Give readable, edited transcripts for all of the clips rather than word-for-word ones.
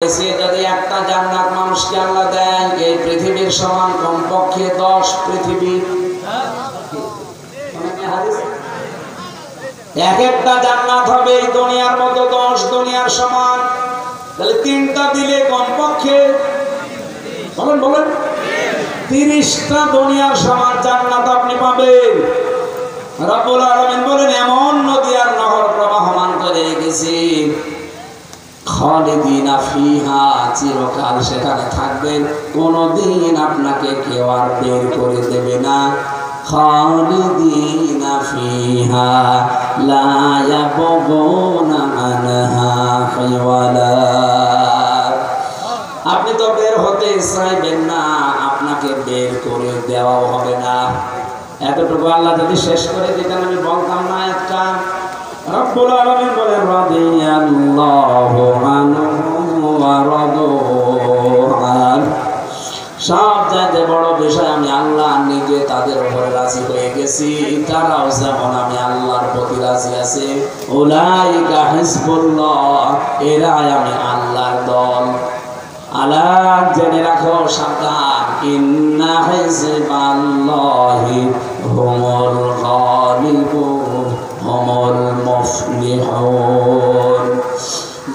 যদি একটা জান্নাত মানুষকে আল্লাহ দেন, এই পৃথিবীর সমান কমপক্ষে 10 পৃথিবী। এক একটা জান্নাত হবে এই দুনিয়ার মতো 10 দুনিয়ার সমান। তাহলে 3টা দিলে কমপক্ষে বলেন 30টা দুনিয়ার সমান জান্নাত আপনি পাবেন। রব্বুল আলামিন বলেন, এমন নদী আর নহর প্রবাহমান করে রেখেছি, খালিদিনা ফিহা, চিরকাল সেখানে থাকবেন, কোনদিন আপনাকে কেউ আর বের করে দেবে না। খালিদিনা ফিহা লা ইয়াবগুনা আনহা হিওয়ালা। আপনি তো বের হতে চাইবেন না, আপনাকে বের করে দেওয়াও হবে না। এতটুকু আল্লাহ যদি শেষ করে দিতেন আমি বলতাম না একটা। রব্বুল আলামিন বলেন, রাদিয়াল্লাহু আনহু ওয়া রাদু আন। সব চাইতে বড় বিষয়, আমি আল্লাহ নিজে তাদের উপরে রাজি হয়ে গেছি, তারাও যেমন আমি আল্লাহর প্রতি রাজি আছে। উলাইকা হিজবুল্লাহ, এরাই আমি আল্লাহর দল। আলা, জেনে রাখো, সাবধান, ইন্না হিজবাল্লাহি হুমুল গালিবুন হুমুল মুফলিহুন।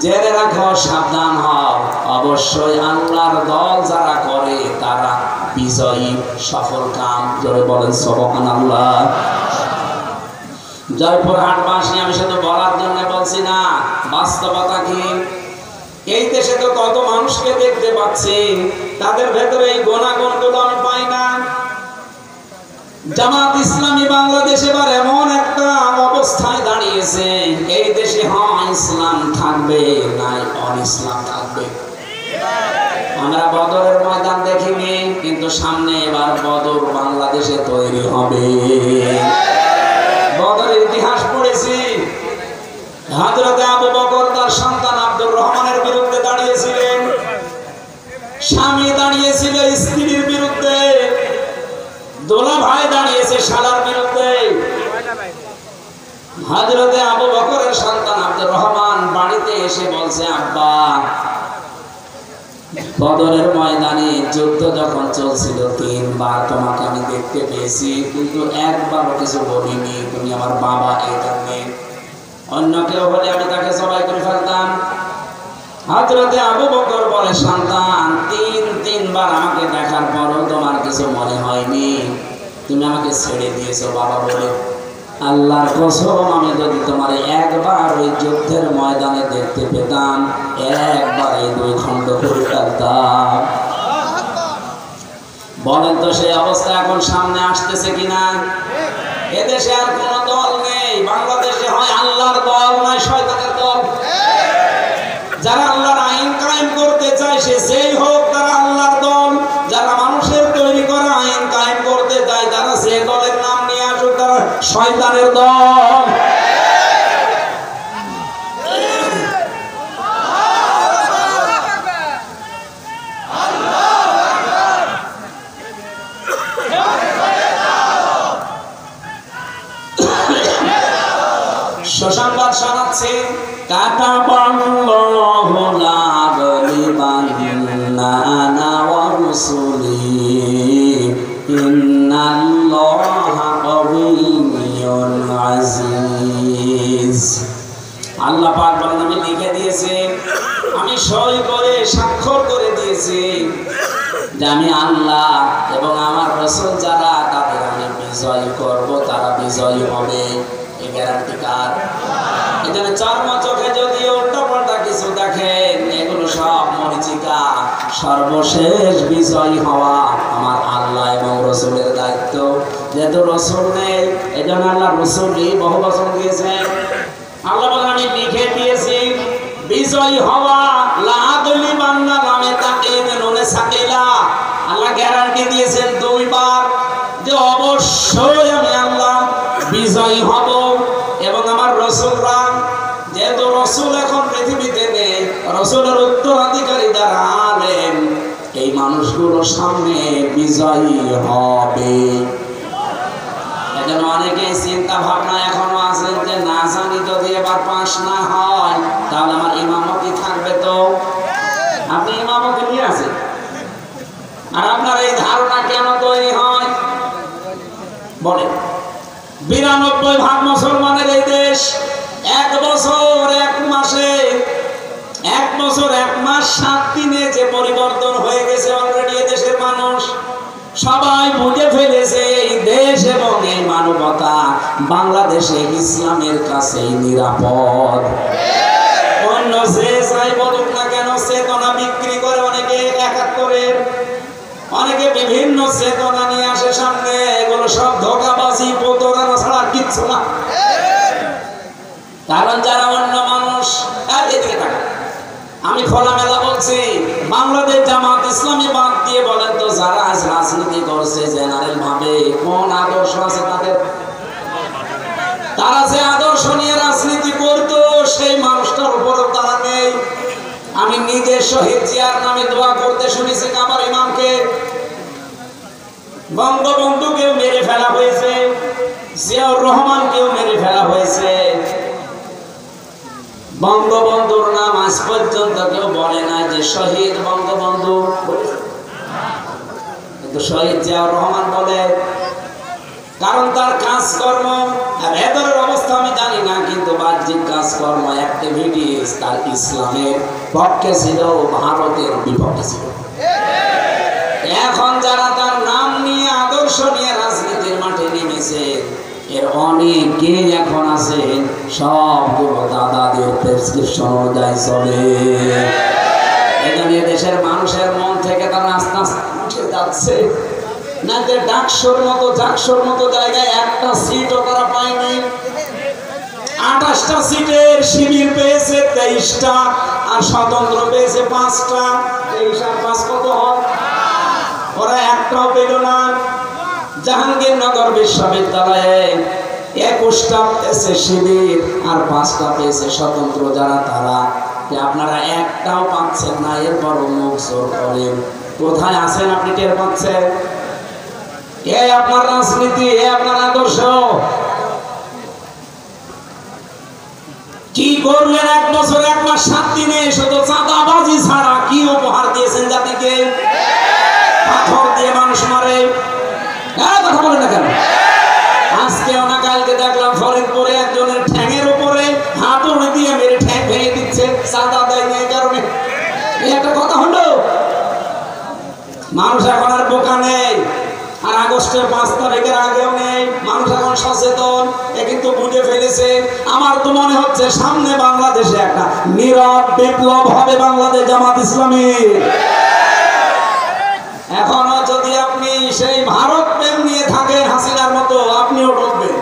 জেনে রাখো, সাবধান হও, অবশ্যই আল্লাহর দল যারা করে তারা বিজয়ী, সফল কাম। জোরে বলেন সুবহানাল্লাহ। জয়পুরহাটবাসী, আমি শুধু বলার জন্য বলছি না, বাস্তবতা কি? এই দেশে তো কত মানুষকে দেখতে পাচ্ছি, তাদের ভেতরে এই গুণাগুণগুলো আমি পাই না। জামাত ইসলামী বাংলাদেশ এবার এমন একটা অবস্থায় দাঁড়িয়েছে, এই দেশে হয় ইসলাম থাকবে, নাই অনিসলাম থাকবে। আমরা বদরের ময়দান দেখিনি, কিন্তু সামনে এবার বদর বাংলাদেশে তৈরি হবে। বদরের ইতিহাস পড়েছি। হযরত আবু বকর তার সন্তান আব্দুর রহমানের বিরুদ্ধে দাঁড়িয়েছিলেন, স্বামী দাঁড়িয়েছিল স্ত্রীর বিরুদ্ধে, দোলা ভাই দাঁড়িয়েছে শালার বিরুদ্ধে। হযরত আবু বকরের সন্তান আব্দুর রহমান বাড়িতে এসে বলছে, আব্বা, বদরের ময়দানে যুদ্ধ যখন চলছিল 3 বার তোমাকে আমি দেখতে পেয়েছি, কিন্তু একবারও কিছু বলিনি, তুমি আমার বাবা, এই জন্যে। অন্য কেউ হলে আমি তাকে জবাই করে ফেলতাম। হযরত আবু বকর বলে, সন্তান, 3 বার আমাকে দেখার পরও তোমার কিছু মনে হয়নি, তুমি আমাকে ছেড়ে দিয়েছো বাবা বলে। আল্লাহর কসম, আমি যদি তোমার একবার ওই যুদ্ধের ময়দানে দেখতে পেতাম, একবার এই 2 খণ্ড করে ফেলতাম। বলেন তো সেই অবস্থা এখন সামনে আসতেছে কিনা? এদেশে আর কোন দল নেই, বাংলাদেশে হয় আল্লাহর দল, নয় শয়তানের দল। যারা আল্লাহর আইন কায়েম করতে চায়, সে যেই হোক, তারা আল্লাহর দল। যারা মানুষের তৈরি করা আইন কায়েম করতে চায়, তারা যে দলের নাম নিয়ে আসুক, তারা শয়তানের দল। সুসংবাদ শোনাচ্ছি, কাতাবাল্লাহু লা গালিবান্না আনা ওয়া রাসূলি ইন্নাল্লাহা কাবিয়্যুন আজিজ। আল্লাহ পাক বলেন, আমি লিখে দিয়েছি, আমি সই করে স্বাক্ষর করে দিয়েছি যে আমি আল্লাহ এবং আমার রাসূল যারা, তাদের আমি বিজয় করব, তারা বিজয়ী হবে। এই গ্যারান্টি কার? এখানে চর্ম চোখে যদি উল্টাপাল্টা কিছু দেখেন, এগুলো সব মরিচিকা। সর্বশেষ বিজয়ী হওয়া আমার আল্লাহ এবং রাসূলের দায়িত্ব। যেহেতু রাসূল নেই, এজন্য আল্লাহ রাসূলই বহু বচন দিয়েছেন। আল্লাহ বলেন, আমি লিখে দিয়েছি বিজয়ী হওয়া, লা গালিবান্না নামে তাকিদ নুনে সাকিলা। আল্লাহ গ্যারান্টি দিয়েছেন 2 বার যে অবশ্যই আমি আল্লাহ বিজয়ী হব এবং আমার রাসূলরা। যেহেতু রাসূল এখন পৃথিবীতে নেই, রাসূলের উত্তরাধিকারী যারা আলেম, এই মানুষগুলো সামনে বিজয়ী হবে। এজন্য অনেকেই চিন্তা ভাবনা এখনো আছে যে না জানি যদি এবার পাস না হয় তাহলে আমার ইমামতি থাকবে তো। আর আপনার এই ধারণা কেন তৈরি হয় বলেন? 92% মুসলমানের এই দেশ, 1 বছর 1 মাসে 1 বছর 1 মাস 7 দিনে যে পরিবর্তন হয়ে গেছে অলরেডি দেশের মানুষ সবাই বুঝে ফেলেছে এই দেশ এবং এই মানবতা বাংলাদেশে ইসলামের কাছেই নিরাপদ। অন্য যে যাই বলুক না কেন, চেতনা বিক্রি করে অনেকে, 71-এর অনেকে বিভিন্ন চেতনা নিয়ে আসে সামনে, এগুলো সব ধোঁকাবাজি প্রতারণা ছাড়া কিচ্ছু না। কারণ যারা অন্য মানুষ, এদিকে তাকান, আমি খোলামেলা বলছি, বাংলাদেশ জামাত ইসলামী বাদ দিয়ে বলেন তো যারা আজ রাজনীতি করছে জেনারেল ভাবে কোন আদর্শ আছে তাদের? তারা যে আদর্শ নিয়ে রাজনীতি করতো সেই মানুষটার উপরও তারা নেই। আমি নিজে শহীদ জিয়ার নামে দোয়া করতে শুনেছি কামার ইমামকে। বঙ্গবন্ধুকেও মেরে ফেলা হয়েছে, জিয়াউর রহমানকেও মেরে ফেলা হয়েছে। বঙ্গবন্ধুর নাম আজ পর্যন্ত কেউ বলে না যে শহীদ বঙ্গবন্ধু, কিন্তু শহীদ জিয়াউর রহমান বলে, কারণ তার কাজকর্ম, ভেতরের অবস্থা আমি জানি না, কিন্তু বাহ্যিক কাজকর্ম অ্যাক্টিভিটিস তার ইসলামের পক্ষে ছিল, ভারতের বিপক্ষে ছিল। এখন যারা তার নাম নিয়ে আদর্শ নিয়ে রাজনীতির মাঠে নেমেছে এর অনেকেই এখন আছে সবগুলো দাদাদের প্রেসক্রিপশন অনুযায়ী চলে। এখানে দেশের মানুষের মন থেকে তারা আস্তে আস্তে উঠে যাচ্ছে। না যে ডাকসুর মতো জায়গায় একটা সিটও তারা পায়নি। 28টা সিটের শিবির পেয়েছে 23টা, আর স্বতন্ত্র পেয়েছে 5টা। 23 আর 5 কত হয়? ওরা একটাও পেল না। জাহাঙ্গীরনগর বিশ্ববিদ্যালয়ে 21টা পেয়েছে শিবির আর 5টা পেয়েছে স্বতন্ত্র। যারা তারা আপনারা একটাও পাচ্ছেন না, এরপরও মুখ জোর করেন। কোথায় আছেন আপনি টের পাচ্ছেন? এ আপনার রাজনীতি, এ আপনার আদর্শ। কি করলেন 1 বছর 1 মাস 7 দিনে? শুধু চাঁদাবাজি ছাড়া কি উপহার দিয়েছেন জাতিকে? পাথর দিয়ে মানুষ মারে, কথা বলে না কেন? আজকে না কালকে দেখলাম ফরিদপুরে একজনের ঠ্যাঙের উপরে হাতুড়ি দিয়ে মেরে ঠ্যাং ভেঙে দিচ্ছে, চাঁদা দেয় না এই কারণে। একটা কথা হলো, মানুষ এখন আর বোকা নেই, আর আগস্টের 5 তারিখের আগেও নেই। মানুষ এখন সচেতন, এ কিন্তু বুঝে ফেলেছে। আমার তো মনে হচ্ছে সামনে বাংলাদেশে একটা নীরব বিপ্লব হবে বাংলাদেশ জামাত ইসলামী। এখনো যদি আপনি সেই ভারত প্রেম নিয়ে থাকেন হাসিনার মতো, আপনিও ঢুকবেন।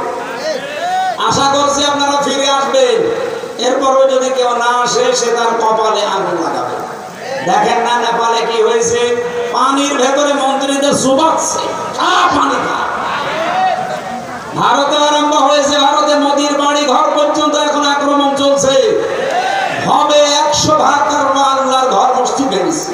আশা করছি আপনারা ফিরে আসবেন। এরপরও যদি কেউ না আসে, সে তার কপালে আগুন লাগাবে। দেখেন না নেপালে কি হয়েছে? পানির ভেতরে মন্ত্রীদের চুবাচ্ছে, পানি খা। ভারতে আরম্ভ হয়েছে, ভারতে মোদির বাড়ি ঘর পর্যন্ত এখন আক্রমণ চলছে। হবে 100 ভাগ কারণ আল্লাহর ঘর মসজিদ ভেঙেছে।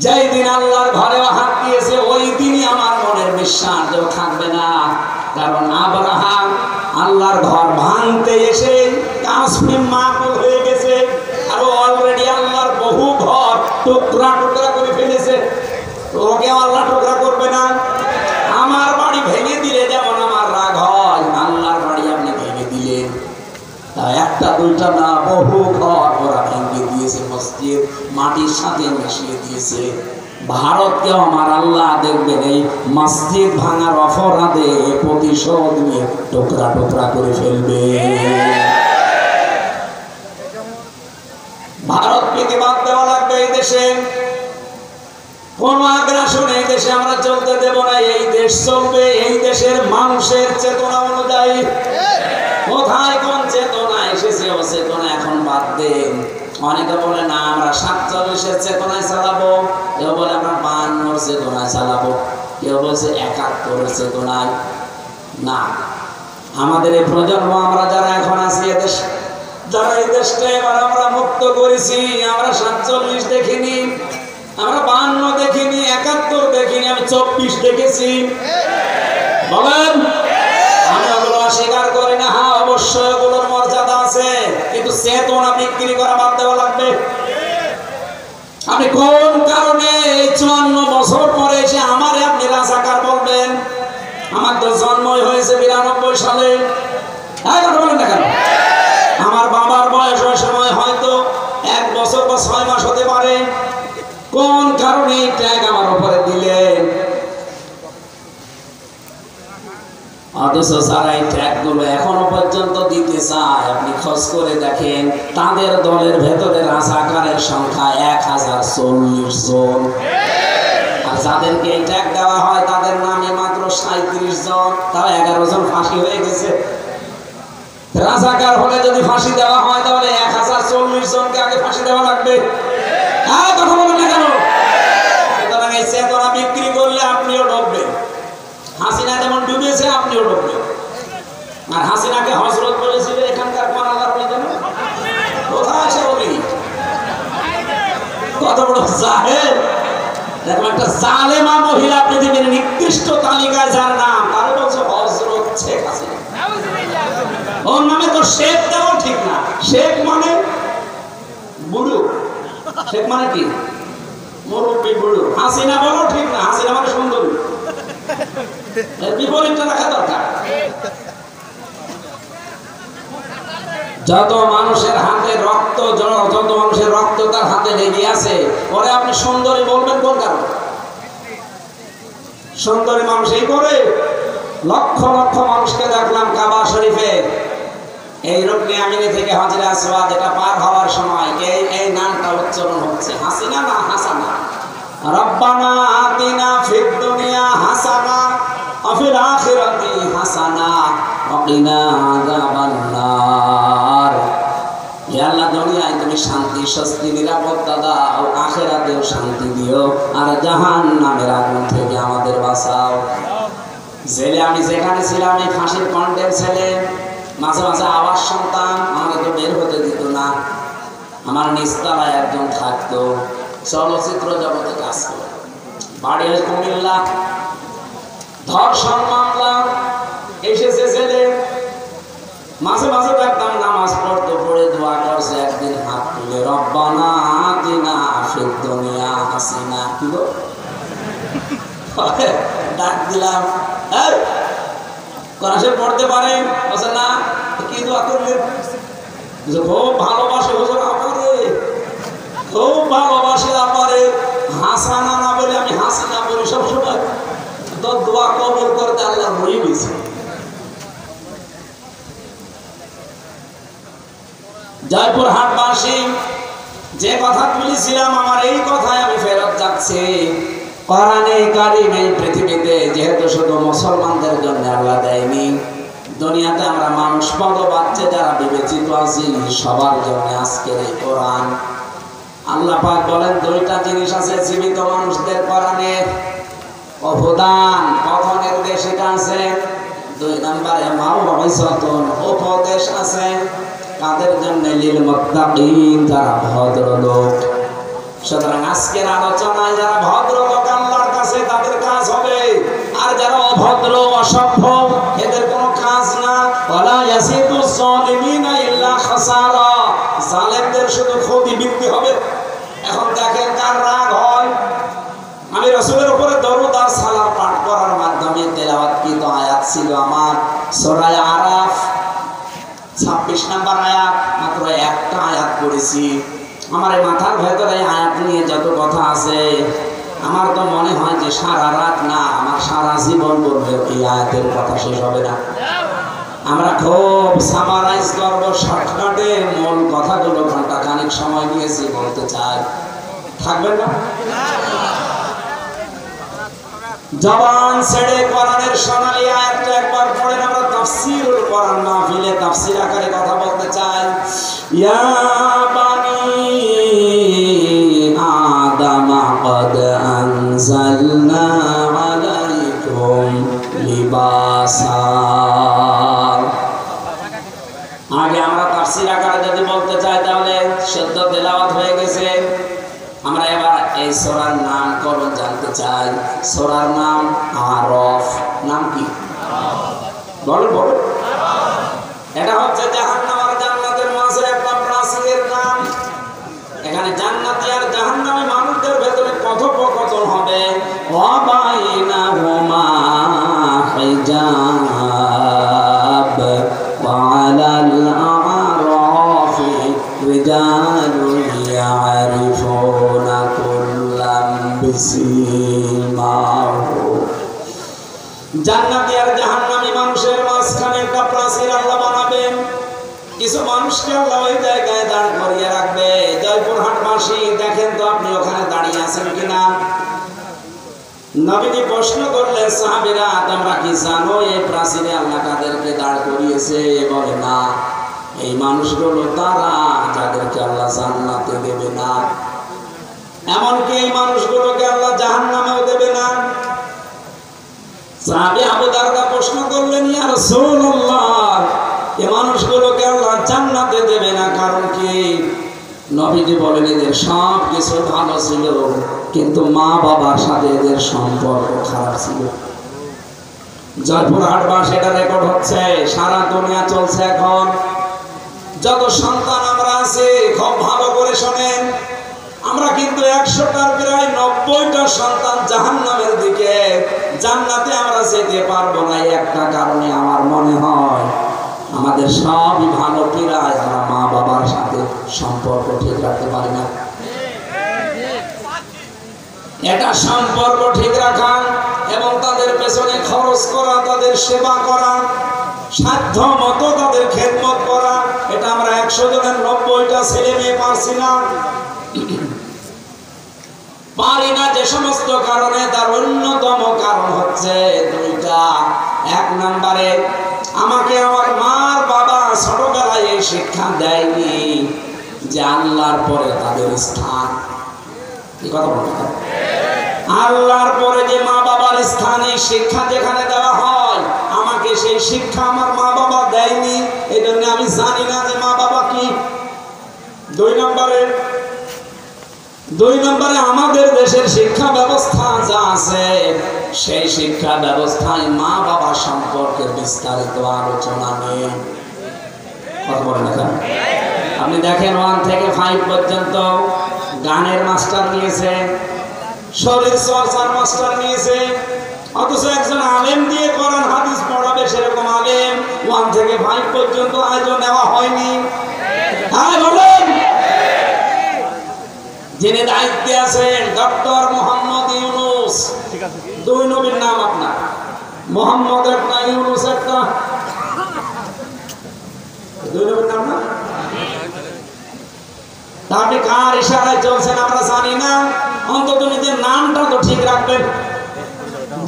যেই দিন আল্লাহর ঘরে হাত দিয়েছে ওই দিনই আমার মনের বিশ্বাস যে থাকবে না। কারণ আব্রাহাম আল্লাহর ঘর ভাঙতে এসে কাশ্মীর মাকুল হয়ে গেছে, আর অলরেডি আল্লাহর বহু ঘর টুকরা টুকরা করে ফেলেছে। ওকে আল্লাহ টুকরা করবে না? আমার বাড়ি ভেঙে দিলে যেমন আমার রাগ হয়, আল্লাহর বাড়ি আপনি ভেঙে দিলেন। একটা দুইটা না, বহু ঘর ওরা ভেঙে দিয়েছে, মসজিদ মাটির সাথে মিশিয়ে দিয়েছে। ভারতকেও আমার আল্লাহ দেখবেন এই মসজিদ ভাঙার অপরাধে প্রতিশোধ নিয়ে টুকরা টুকরা করে ফেলবে। ভারত প্রতিবাদ দেওয়া লাগবে। এই দেশে কোন আগ্রাসন এই দেশে আমরা চলতে দেব না। এই দেশ চলবে এই দেশের মানুষের চেতনা অনুযায়ী। কোথায় কোন চেতনা এসেছে, ও চেতনা এখন বাদ দেন। অনেকে বলে না আমরা 47-এর চেতনায় চালাবো, কেউ বলে আমরা 52-এর চেতনায় চালাবো, কেউ বলছে 71-এর চেতনায়। না, আমাদের এই প্রজন্ম, আমরা যারা এখন আছি এদেশ, যারা এই দেশটা এবার আমরা মুক্ত করেছি, আমরা 47 দেখিনি, আমরা 52 দেখিনি, 71 দেখিনি, আমি 24 দেখেছি, বলেন। আমি ওগুলো অস্বীকার করি না। হ্যাঁ, অবশ্যই ওগুলোর মর্যাদা আছে, কিন্তু চেতনা বিক্রি করা বাদ দেওয়া লাগবে। আপনি কোন কারণে 54 বছর পরে এসে আমারে আপনি রাজাকার বলবেন? আমার তো জন্মই হয়েছে 92 সালে। কথা বলেন না কেন? আমার বাবার বয়স ওই সময় হয়তো 1 বছর বা 6 মাস হতে পারে। কোন কারণে ট্যাগ আমার উপরে দিলেন? অথচ যারা এই ট্যাগগুলো এখনো পর্যন্ত দিতে চায়, আপনি খোঁজ করে দেখেন, তাদের দলের ভেতরে রাজাকারের সংখ্যা 1040 জন। আর যাদেরকে এই ট্যাগ দেওয়া হয় তাদের নামে মাত্র 37 জন, তাও 11 জন ফাঁসি হয়ে গেছে। রাজাকার হলে যদি ফাঁসি দেওয়া হয় তাহলে 1040 জনকে আগে ফাঁসি দেওয়া লাগবে। কথা বলেন না কেন? সুতরাং এই চেতনা বিক্রি করলে আপনিও ডুববেন। হাসিনা যেমন ডুবেছে, আপনিও ডুববেন। আর হাসিনাকে হযরত বলেছিল এখানকার কোন আল্লাহর বলি জানো? কোথায় সে বলি? কত বড় জাহেল! দেখো, একটা জালেমা মহিলা পৃথিবীর নিকৃষ্ট তালিকায় যার নাম, তার বলছে হযরত শেখ হাসিনা। ওর নামে তো শেখ দেওয়া ঠিক না। শেখ মানে বুড়ো। শেখ মানে কি? মুরব্বী বুড়ো। হাসিনা বলো ঠিক না, হাসিনা মানে সুন্দরী। এর বিপরীতটা রাখা দরকার। যত মানুষের হাতে রক্ত, যত মানুষের রক্ত তার হাতে লেগে আছে, পরে আপনি সুন্দরী বলবেন কোন কারণে? সুন্দরী মানুষ এই করে। লক্ষ লক্ষ মানুষকে দেখলাম কাবা শরীফে এই রুকনে আমিনি থেকে হাজরে আসওয়াদ এটা পার হওয়ার সময় এই নামটা উচ্চারণ হচ্ছে, হাসিনা না হাসানা। রব্বানা আতিনা ফিদ দুনিয়া হাসানা ওয়া ফিল আখিরাতি হাসানা ওয়া কিনা আযাবান্নার। হে আল্লাহ, দুনিয়ায় তুমি শান্তি, স্বস্তি, নিরাপত্তা দাও, আখিরাতেও শান্তি দিও, আর জাহান্নামের আগুন থেকে আমাদের বাঁচাও। জেলে আমি যেখানে ছিলাম, এই ফাঁসির কণ্ঠের ছেলে, মাঝে মাঝে আওয়াজ শুনতাম, আমাকে তো বের হতে দিত না। আমার নিচতলায় একজন থাকতো, চলচ্চিত্র জগতে কাজ করে, বাড়ি হয় কুমিল্লা। ধর্ষণ মামলা এসেছে জেলে। মাঝে মাঝে দেখতাম নামাজ পড়তে, পড়ে দোয়া করছে, একদিন হাত তুলে রব্বানা আতিনা ফিদ দুনিয়া হাসিনা। কি গো ডাক দিলাম, কোরআন পড়তে পারেন? বলছে না। কি দোয়া করলেন? খুব ভালোবাসে হুজুর আমারে, খুব ভালোবাসে আমারে। হাসানা না বলে আমি হাসিনা বলি সবসময়। তো দোয়া কবুল করতে আল্লাহ হয়ে গেছে। জয়পুর হাটবাসী, যে কথা তুলেছিলাম, আমার এই কথায় আমি ফেরত যাচ্ছি। কোরআনে কারীম এই পৃথিবীতে যেহেতু শুধু মুসলমানদের জন্য আল্লাহ দেয়নি, দুনিয়াতে আমরা মানুষ বড় বাচ্চা যারা বিবেচিত আছি সবার জন্য আজকের এই কোরআন। আল্লাহ পাক বলেন, দুইটা জিনিস আছে জীবিত মানুষদের কোরআনে, অবদান, পথনের দেশিকা আছে। 2 নম্বরে মাউইযাতুন, উপদেশ আছে। কাদের জন্য? লিল মুত্তাকিন, যারা ভদ্রলোক। সুতরাং আজকের আলোচনায় যারা ভদ্রলোক আল্লাহর কাছে তাদের কাজ হবে, আর যারা অভদ্র অসভ্য এদের কোনো কাজ না। ওয়ালা ইয়াসিদুস সালিমিনা ইল্লা খাসারা, জালেমদের শুধু ক্ষতি বৃদ্ধি হবে। এখন দেখেন কার রাগ হয়। আমি রাসূলের উপরে দরুদ আর সালাম পাঠ করার মাধ্যমে তেলাওয়াতকৃত আয়াত ছিল আমার সূরা আরাফ 26 নম্বর আয়াত, মাত্র একটা আয়াত পড়েছি। আমার এই মাথার ভেতরে আয়াত নিয়ে যত কথা আছে, আমার তো মনে হয় যে সারা রাত না, আমার সারা জীবন বললেও এই আয়াতের কথা শেষ হবে না। আমরা খুব সামারাইজ করব, শর্টকাটে মূল কথাগুলো ঘন্টা খানিক সময় নিয়েছি বলতে চাই। থাকবেন না? জবান ছেড়ে কোরআনের সোনালী আয়াতটা একবার পড়েন। আমরা তাফসীরুল কোরআন মাহফিলে তাফসীর আকারে কথা বলতে চাই। ইয়া বানি আদম قد أنزلنا عليكم লিবাসা। আগে আমরা তাফসীর আকারে যদি বলতে চাই তাহলে শুদ্ধ তেলাওয়াত হয়ে গেছে। আমরা এবার এই সূরার নামকরণ জানতে চাই। সূরার নাম আরাফ। নাম কি? বলো বলো। এটা হচ্ছে জাহান্নাম আর জান্নাতের মাঝে একটা প্রাচীরের নাম। এখানে জান্নাতি আর জাহান্নামী মানুষদের ভেতরে কথোপকথন হবে। ওয়া বাইনাহুমা হিজাব ওয়া আলাল আরাফি রিজালুন ইয়ারিফুনা কুল্লাম বিসিমাহুম। জান্নাতি আর জাহান্নামী মানুষের মাঝখানে একটা প্রাচীর আল্লাহ বানাবেন। কিছু মানুষকে আল্লাহ ওই জায়গায় দাঁড় করিয়ে রাখবে। জয়পুরহাটবাসী দেখেন তো আপনি ওখানে দাঁড়িয়ে আছেন কিনা? নবীজি প্রশ্ন করলেন, সাহাবীরা তোমরা কি জানো এই প্রাচীরে আল্লাহ কাদেরকে দাঁড় করিয়েছে? বলে না, এই মানুষগুলো তারা যাদেরকে আল্লাহ জান্নাতে দেবে না, এমনকি এই মানুষগুলোকে আল্লাহ জাহান্নামেও দেবে না। সাহাবী আবু দারদা প্রশ্ন করলেন, ইয়া রাসূলুল্লাহ, এই মানুষগুলোকে আল্লাহ জান্নাতে দেবে না কারণ কি? নবীজি বলেন, এদের সব কিছু ভালো ছিল কিন্তু মা বাবার সাথে এদের সম্পর্ক খারাপ ছিল। জয়পুরহাটবাসী এটা রেকর্ড হচ্ছে, সারা দুনিয়া চলছে এখন। যত সন্তান আমরা আছি খুব ভালো করে শোনেন, আমরা কিন্তু 100টার প্রায় 90টা সন্তান জাহান্নামের দিকে। জান্নাতে আমরা যেতে পারবো না একটা কারণে আমার মনে হয়, আমাদের সবই ভালো পীড়ায় আমরা মা বাবার সাথে সম্পর্ক ঠিক রাখতে পারি না। এটা সম্পর্ক ঠিক রাখা এবং তাদের পেছনে খরচ করা, তাদের সেবা করা, সাধ্য মতো তাদের খেদমত করা, এটা আমরা 100 জনের 90টা ছেলে মেয়ে পারছি না। পারি না যে সমস্ত কারণে, তার অন্যতম কারণ হচ্ছে দুইটা। এক নম্বরে আমাকে আমার মার বাবা ছোটবেলায় এই শিক্ষা দেয়নি যে আল্লাহর পরে তাদের স্থান। কি কথা বলতে? আল্লাহর পরে যে মা বাবার স্থান, এই শিক্ষা যেখানে দেওয়া হয়, আমাকে সেই শিক্ষা আমার মা বাবা দেয়নি, এই জন্য আমি জানি না যে মা বাবা কি। দুই নম্বরে আমাদের দেশের শিক্ষা ব্যবস্থা যা আছে, সেই শিক্ষা ব্যবস্থায় মা বাবা সম্পর্কে বিস্তারিত আলোচনা নেই। আপনি দেখেন 1 থেকে 5 পর্যন্ত গানের মাস্টার নিয়েছে, শরীর চর্চার মাস্টার নিয়েছে, অথচ একজন আলেম দিয়ে কোরআন হাদিস পড়াবে সেরকম আলেম 1 থেকে 5 পর্যন্ত আজও নেওয়া হয়নি। হ্যাঁ বলেন। যিনি দায়িত্বে আছেন ডক্টর মোহাম্মদ ইউনূস, 2 নবীর নাম আপনার, মোহাম্মদ একটা, ইউনূস একটা, 2 নবীর নাম না? আপনি কার ইশারায় চলছেন আমরা জানি না, অন্তত নিজের নামটা তো ঠিক রাখবেন।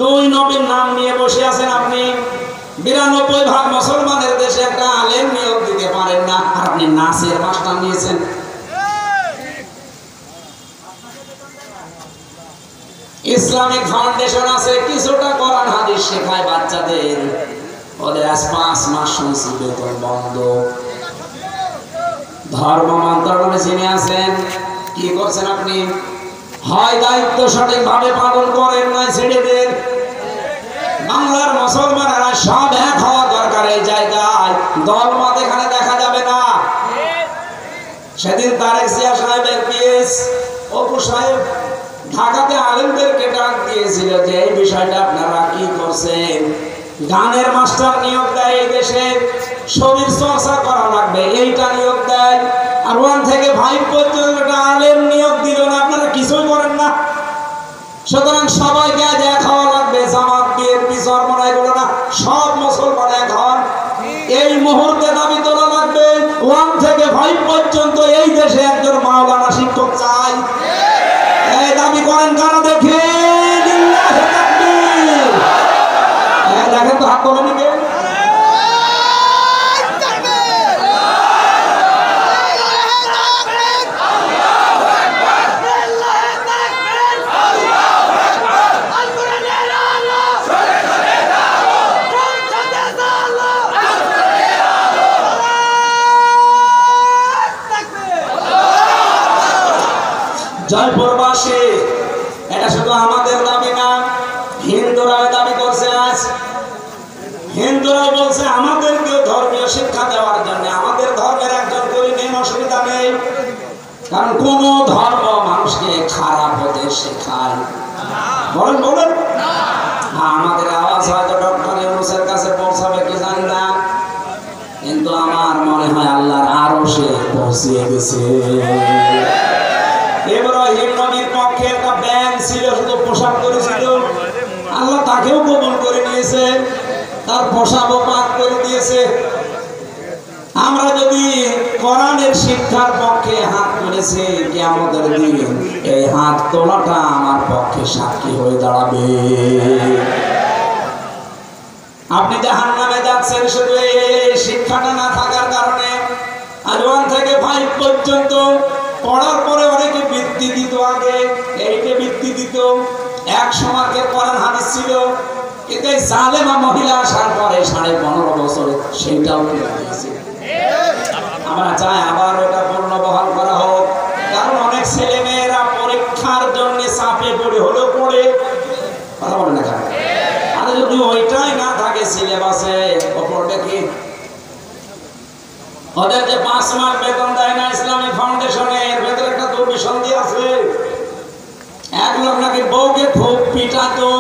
2 নবীর নাম নিয়ে বসে আছেন আপনি। 92% মুসলমানের দেশে একটা আলেম নিয়োগ দিতে পারেন না, আর আপনি নাচের মাস্টার নিয়েছেন। ইসলামিক ফাউন্ডেশন আছে, কিছুটা কোরআন হাদিস শেখায় বাচ্চাদের, ওদের আজ 5 মাস শুনছি বেতন বন্ধ। ধর্ম মন্ত্রণালয়ে যিনি আছেন, কি করছেন আপনি? হয় দায়িত্ব সঠিকভাবে পালন করেন, নয় ছেড়ে দেন। বাংলার মুসলমানেরা সব এক হওয়া দরকার এই জায়গায়, দলমত এখানে দেখা যাবে না। সেদিন তারেক জিয়া সাহেবের পিএস অপু সাহেব ঢাকাতে আলেমদেরকে ডাক দিয়েছিল যে এই বিষয়টা আপনারা কি করছেন? গানের মাস্টার নিয়োগ দেয় এই দেশে, শরীর চর্চা করা লাগবে এইটা নিয়োগ দেয়, আর 1 থেকে 5 পর্যন্ত একটা আলেম নিয়োগ দিল না, আপনারা কিছুই করেন না। সুতরাং সবাইকে আজ এক হওয়া লাগবে, জামাত বিএনপি চরমনা এগুলো না, সব মুসলমান এক হন। এই মুহূর্তে দাবি তোলা লাগবে 1 থেকে 5 পর্যন্ত এই দেশে একজন মাওলানা শিক্ষক চাই। এই দাবি করেন কারা দেখে? দেখেন তো হাত তোলেন কে? জয়পুরবাসী বলছে আমাদেরকেও ধর্মীয় শিক্ষা দেওয়ার জন্য। আমাদের ধর্মের একজন করে নেন, অসুবিধা নেই, কারণ কোন ধর্ম মানুষকে খারাপ হতে শেখায়? বলেন বলেন। আমাদের আওয়াজ হয়তো ডক্টর ইউনূসের কাছে পৌঁছাবে কি জানি না, কিন্তু আমার মনে হয় আল্লাহর আরশে পৌঁছে গেছে। ইব্রাহিম নবীর পক্ষে একটা ব্যাং ছিল, শুধু পোশাক করেছিল, আল্লাহ তাকেও কবুল করে নিয়েছে, তার পোশাকও পাক করে দিয়েছে। আমরা যদি কোরআনের শিক্ষার পক্ষে হাত তুলেছি, কিয়ামতের দিন এই হাত তোলাটা আমার পক্ষে সাক্ষী হয়ে দাঁড়াবে। আপনি জাহান্নামে যাচ্ছেন শুধু এই শিক্ষাটা না থাকার কারণে। আজ 1 থেকে 5 পর্যন্ত পড়ার পরে অনেকে বৃত্তি দিত, আগে এইটা বৃত্তি দিত, 100 মার্কের কোরআন হাদিস ছিল, কিন্তু এই জালেমা মহিলা আসার পরে 15.5 বছরে সেটাও দিয়েছে। আমরা চাই আবার ওটা পূর্ণবহাল করা হোক, কারণ অনেক ছেলে মেয়েরা পরীক্ষার জন্য চাপে পড়ে হলেও পড়ে, কথা বলে না কেন? আর যদি ওইটাই না থাকে সিলেবাসে, পড়বে কি? ওদের যে 5 মাস বেতন দেয় না ইসলামিক ফাউন্ডেশনে, এর ভেতরে একটা দুর্বিসন্ধি আছে। এক লোক নাকি বউকে খুব পিটাতো,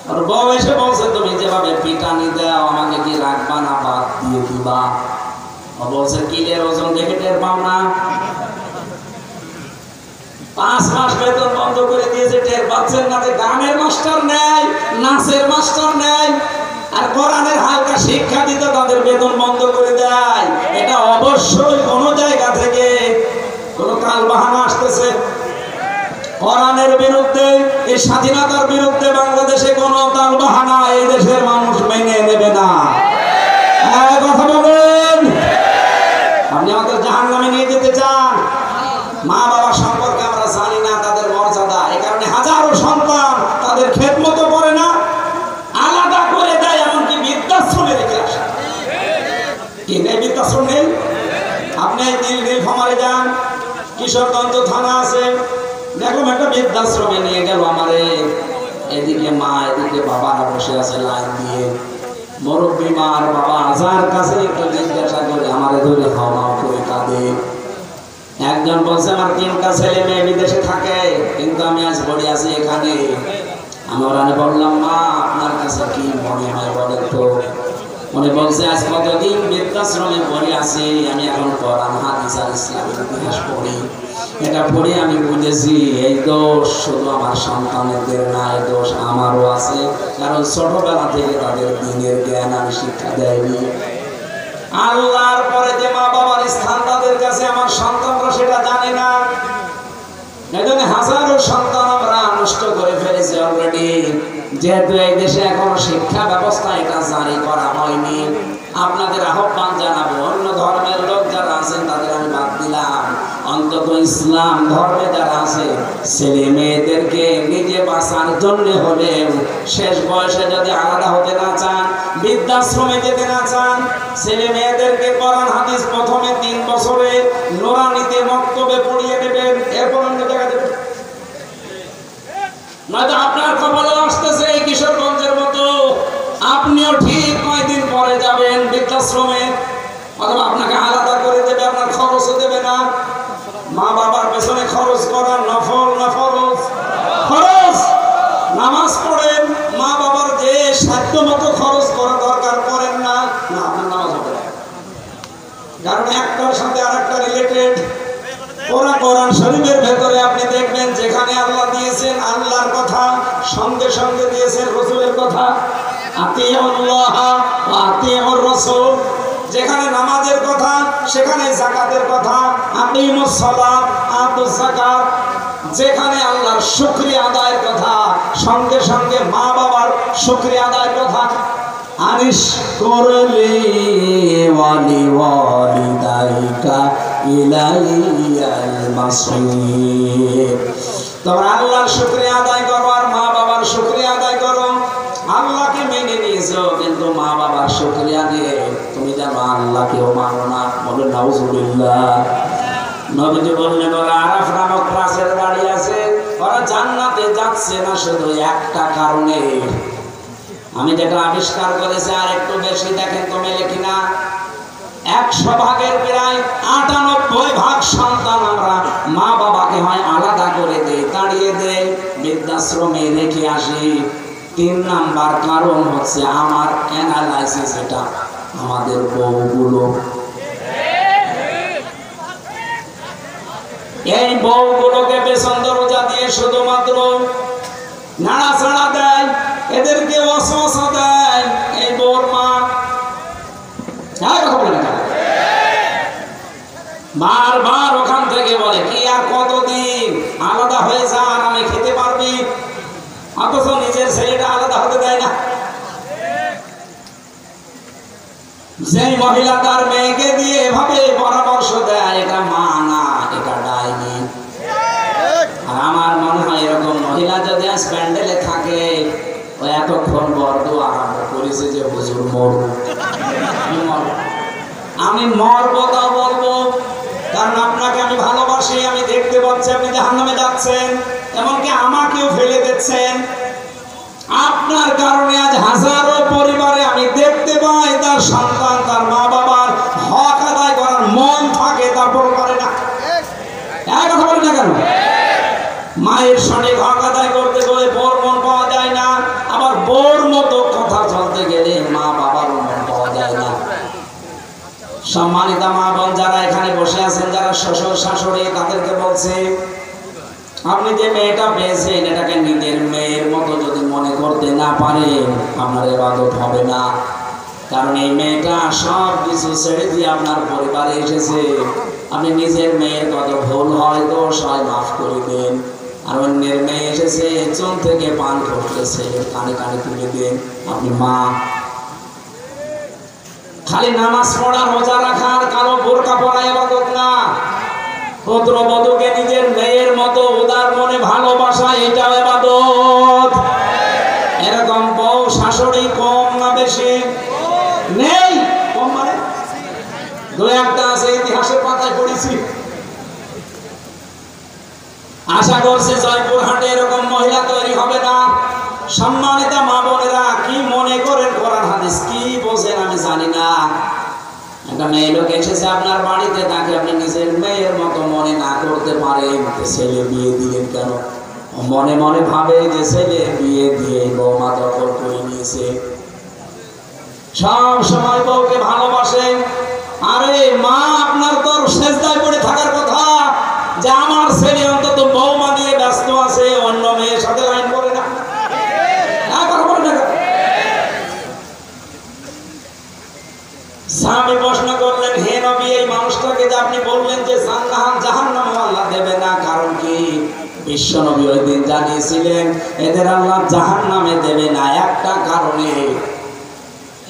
আর বউ এসে বলছে তুমি যেভাবে পিটানি দাও আমাকে কি রাখবা না বাদ দিয়ে দিবা? ও বলছে কিলের ওজন দেখে টের পাও না? 5 মাস বেতন বন্ধ করে দিয়েছে, টের পাচ্ছেন না যে গানের মাস্টার নেয়, নাচের মাস্টার নেয়, আর কোরআনের হালকা শিক্ষা দিতে তাদের বেতন বন্ধ করে দেয়। এটা অবশ্যই কোন জায়গা থেকে কোন কাল বাহানা আসতেছে। কোরআনের বিরুদ্ধে, এই স্বাধীনতার বিরুদ্ধে বাংলাদেশে কোন তাল বাহানা এই দেশের মানুষ মেনে নেবে না। কথা বলেন। আপনি আমাদের জাহান্নামে নিয়ে যেতে চান? মা বাবা সম্পর্কে আমরা জানি না তাদের মর্যাদা, এই কারণে হাজারো সন্তান তাদের খেদমত করে না, আলাদা করে দেয়, এমনকি বৃদ্ধাশ্রমে রেখে আসে। কি নেই? বৃদ্ধাশ্রম নেই? আপনি নীলফামারী যান, কিশোরগঞ্জ থানা আছে, দেখুন একটা বৃদ্ধাশ্রমে নিয়ে গেল আমারে, এদিকে মা এদিকে বাবারা বসে আছে লাইন দিয়ে, মুরব্বী মা আর বাবা যার কাছে একটু জিজ্ঞাসা করে আমারে ধরে হাওয়া করে কাঁদে। একজন বলছে আমার 3টা ছেলে মেয়ে বিদেশে থাকে, কিন্তু আমি আজ পড়ে আছি এখানে। আমি ওরানে বললাম মা আপনার কাছে কি মনে হয় বলেন তো? উনি বলছে আজ কতদিন বৃদ্ধাশ্রমে পড়ে আছি, আমি এখন কোরআন হাদিস আর ইসলামের ইতিহাস পড়ি। এটা পড়ে আমি বুঝেছি এই দোষ শুধু আমার সন্তানদের না, এই দোষ আমারও আছে, কারণ ছোটবেলা থেকে তাদের দিনের জ্ঞান আমি শিক্ষা দেয়নি। আল্লাহর পরে যে মা বাবার স্থান তাদের কাছে আমার সন্তানরা সেটা জানে না। এজন্য হাজারো সন্তান আমরা নষ্ট করে ফেলেছি অলরেডি, যেহেতু এই দেশে এখনো শিক্ষা ব্যবস্থা এটা জারি করা হয়নি। আপনাদের আহ্বান জানাবো, অন্য ধর্মের লোক যারা আছেন তাদের আমি বাদ দিলাম, অন্তত ইসলাম ধর্মে যারা আছে ছেলে মেয়েদেরকে নিজে বাঁচার জন্য হলে শেষ বয়সে যদি আলাদা হতে না চান, বৃদ্ধাশ্রমে যেতে না চান, ছেলে মেয়েদেরকে কোরআন হাদিস প্রথমে 3 বছরে নুরানিতে মক্তবে পড়িয়ে দেবেন, এরপর অন্য জায়গায় দেবেন। নয়তো আপনার কপালে আসতেছে এই কিশোরগঞ্জের মতো, আপনিও ঠিক কয়েকদিন পরে যাবেন বৃদ্ধাশ্রমে, অথবা আপনাকে আলাদা করে দেবে, আপনার খরচও দেবে না। মা বাবার পেছনে খরচ করার নফল না ফরজ? খরচ। নামাজ পড়েন, মা বাবার যে সাধ্য মতো খরচ করা দরকার করেন না, না আপনার নামাজ হবে না, কারণ একটার সাথে আরেকটা রিলেটেড। কোরআন শরীফের ভেতরে আপনি দেখবেন যেখানে আল্লাহ দিয়েছেন আল্লাহর কথা, সঙ্গে সঙ্গে দিয়েছেন রাসূলের কথা, আতিউল্লাহ ওয়া আতিউর রাসূল। যেখানে নামাজের কথা সেখানে যাকাতের কথা, আকিমুস সালাত আতুজ যাকাত। যেখানে আল্লাহর শুকরিয়া আদায়ের কথা সঙ্গে সঙ্গে মা বাবার শুকরিয়া আদায়ের কথা। আনিশকুরলি ওয়ালি ওয়ালিদাইকা ইলাইয়াল মাসির। তোমরা আল্লাহর শুকরিয়া আদায় করো আর মা বাবার শুকরিয়া আদায় করো। আল্লাহকে মেনে নিয়েছো কিন্তু মা বাবার শুকরিয়া দিয়ে তুমি যেন আল্লাহকেও মানো না, বলে নাউজুবিল্লাহ। নবীজি বললেন ওরা আরাফ নামক ক্লাসের গাড়ি আছে, ওরা জান্নাতে যাচ্ছে না শুধু একটা কারণে, আমি যেটা আবিষ্কার করেছি আর একটু বেশি দেখেন তো মেলে কিনা। 100 ভাগের প্রায় 98 ভাগ সন্তান আমরা মা বাবাকে হয় আলাদা করে দেই, তাড়িয়ে দেই, বৃদ্ধাশ্রমে রেখে আসি। 3 নাম্বার কারণ হচ্ছে আমার অ্যানালাইসিস, এটা আমাদের বউগুলো, এই বউগুলোকে পেছন দরজা দিয়ে শুধুমাত্র নাড়াচাড়া দেয়, এদেরকে ওয়াসওয়াসা দেয়। এই বউর মা বারবার ওখান থেকে বলে কি আর কতদিন আলাদা হয়ে যা, আরামে খেতে পারবি, অথচ নিজের ছেলেটা আলাদা হতে দেয় না। যে মহিলা তার মেয়েকে দিয়ে এভাবে পরামর্শ দেয়, এটা মা না, এটা ডাইনি। আর আমার মনে হয় এরকম মহিলা যদি আজ প্যান্ডেলে থাকে, ও এতক্ষণ বর্দু আরম্ভ করেছে যে হুজুর মরবো, আমি মরবো তা বলবো, কারণ আপনাকে আমি ভালোবাসি, আমি দেখতে পাচ্ছি আপনি জাহান্নামে যাচ্ছেন, এমনকি আমাকেও ফেলে দিচ্ছেন। আপনার কারণে আজ হাজারো পরিবারে আমি দেখতে পাই তার সন্তান তার মা বাবার হক আদায় করার মন থাকে, তারপর করে না। কথা বলে না কেন? মায়ের সঠিক হক আদায় করতে গেলে বোর মন পাওয়া যায় না, আবার বোর মতো কথা চলতে গেলে মা বাবার মন পাওয়া যায় না। সম্মানিত মা বোন যারা এখানে বসে আছেন, যারা শ্বশুর শাশুড়ি, তাদেরকে বলছে আপনি যে মেয়েটা পেয়েছেন এটাকে নিজের মেয়ের মতো যদি মনে করতে না পারেন, আপনার ইবাদত হবে না। কারণ এই মেয়েটা সব কিছু ছেড়ে দিয়ে আপনার পরিবারে এসেছে। আপনি নিজের মেয়ের কত ভুল হয় তো সবাই মাফ করে দেন, আর অন্যের মেয়ে এসেছে চুন থেকে পান করতেছে, কানে কানে তুলে দেন। আপনি মা, খালি নামাজ পড়া রোজা রাখার কালো বোরকা পরা ইবাদত না, পুত্রবধূকে নিজের মেয়ের মতো উদার মনে ভালোবাসা, এটাও ইবাদত। এরকম বউ শাশুড়ি কম না বেশি? নেই, কম মানে 2-1টা আছে, ইতিহাসের পাতায় পড়েছি। আশা করছি জয়পুরহাটে এরকম মহিলা তৈরি হবে না। সম্মানিত মা বোনেরা, কি মনে করেন কোরআন হাদিস কি বোঝেন আমি জানি না। একটা মেয়ে লোক এসেছে আপনার বাড়িতে, তাকে আপনি নিজের মেয়ের মতো মনে না করতে পারেন, ছেলে বিয়ে দিলেন কেন? মনে মনে ভাবে যে ছেলে বিয়ে দিয়ে বৌমা দখল করে নিয়েছে। সব সময় বউকে ভালোবাসে। আরে মা, আপনার তো সেজদায় পড়ে থাকার কথা যে আমার ছেলে অন্তত বৌমা নিয়ে ব্যস্ত আছে, অন্য মেয়ের সাথে লাইন করে না। সাহাবী প্রশ্ন করলেন, হে নবী, এই মানুষটাকে যে আপনি বললেন যে জাহান্নাম আল্লাহ দেবে না, কারণ কি? বিশ্ব নবী ওই দিন জানিয়েছিলেন এদের আল্লাহ জাহান্নামে দেবে না একটা কারণে,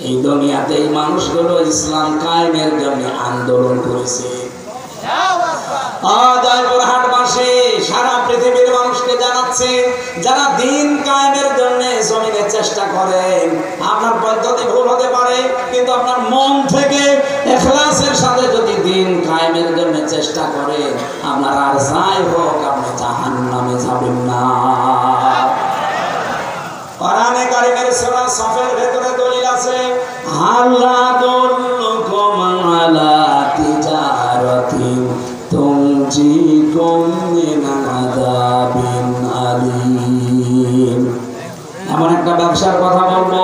এই দুনিয়াতে এই মানুষগুলো ইসলাম কায়েমের জন্য আন্দোলন করেছে। জয়পুরহাটবাসী সারা পৃথিবীর মানুষকে জানাচ্ছে, যারা দিন কায়েমের জন্য জমিনে চেষ্টা করেন, আপনার পদ্ধতি ভুল হতে পারে, কিন্তু আপনার মন থেকে ইখলাসের সাথে যদি দিন কায়েমের জন্য চেষ্টা করেন, আপনার আর যাই হোক আপনি জাহান্নামে যাবেন না। কোরআনে কারীমের সূরা সফের ভেতরে দলিল আছে, আল্লাহ দুল্লুকুম আলা তিজারাতিন তুনজিকুম মিন আযাবিন আলীম। এমন একটা ব্যবসার কথা বলবো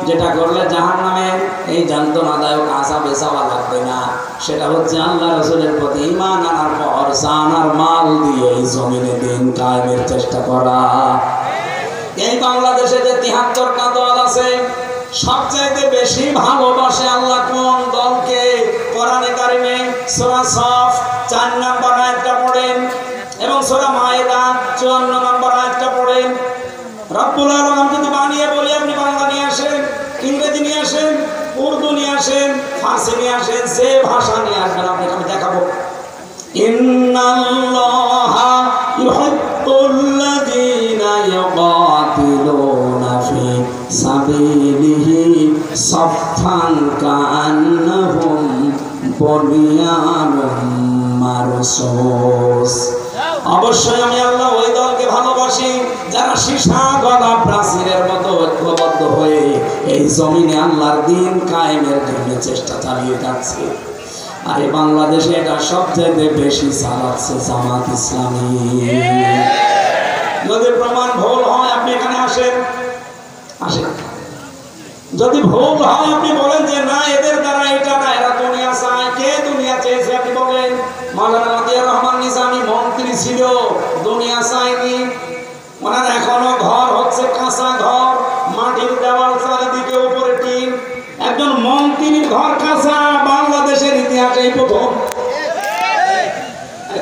যেটা করলে জাহান্নামে এই যন্ত্রণাদায়ক আযাবে যাওয়া লাগবে না। সেটা হচ্ছে আল্লাহ রাসূলের প্রতি ঈমান আনার পর জান আর মাল দিয়ে এই জমিনে দিন কায়েমের চেষ্টা করা। এই বাংলাদেশে যে 73টা দল আছে, সবচাইতে বেশি ভালোবাসে আল্লাহ কোন দলকে? কোরআনে কারিমে সূরা সফ 4 নম্বর আয়াতটা পড়েন এবং সূরা মায়েদা 54 নম্বর আয়াতটা পড়েন। রব্বুল আলামিন যদি বানিয়ে বলি আপনি বাংলা নিয়ে আসেন, ইংরেজি নিয়ে আসেন, উর্দু নিয়ে আসেন, ফার্সি নিয়ে আসেন, যে ভাষা নিয়ে আসবেন আপনাকে আমি দেখাবো। ইন্নাল্লাহা ইউহিব্বুল্লাযীনা ইউকাতিলুনা ফি সাবিলিহি সাফফান কাআন্নাহুম বুনিয়ানুম মারসুস। অবশ্যই আমি আল্লাহ ওই দলকে ভালোবাসি যারা সীসা গলা প্রাচীরের মতো ঐক্যবদ্ধ হয়ে এই জমিনে আল্লাহর দ্বীন কায়েমের জন্য চেষ্টা চালিয়ে যাচ্ছে। আর এই বাংলাদেশে এটা সবচেয়ে বেশি চালাচ্ছে জামাত ইসলামী। যদি প্রমাণ ভুল হয় আপনি এখানে আসেন, যদি ভুল হয় আপনি বলেন যে না এদের দ্বারা এটা না, এরা দুনিয়া চায়। কে দুনিয়া চেয়েছে আপনি বলেন? মাওলানা মতিয়ার রহমান নিজামী মন্ত্রী ছিল, দুনিয়া চায়নি। ওনার এখনো ঘর হচ্ছে কাঁচা ঘর, মাটির দেওয়াল, চারিদিকে উপরে টিন। একজন মন্ত্রীর ঘর কাঁচা বাংলাদেশের ইতিহাসে প্রথম।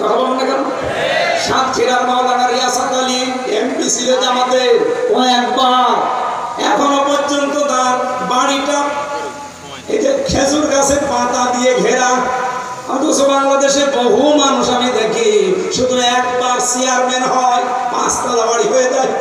কথা বলুন না কেন? সাতক্ষীরার মাওলানা রিয়াসাত আলী এমপি ছিল জামাতের, ও একবার এখনো পর্যন্ত তার বাড়িটা এই যে খেজুর গাছের পাতা দিয়ে ঘেরা। অথচ বাংলাদেশে বহু মানুষ আমি দেখি শুধু একবার চেয়ারম্যান হয় 5 তলা বাড়ি হয়ে যায়।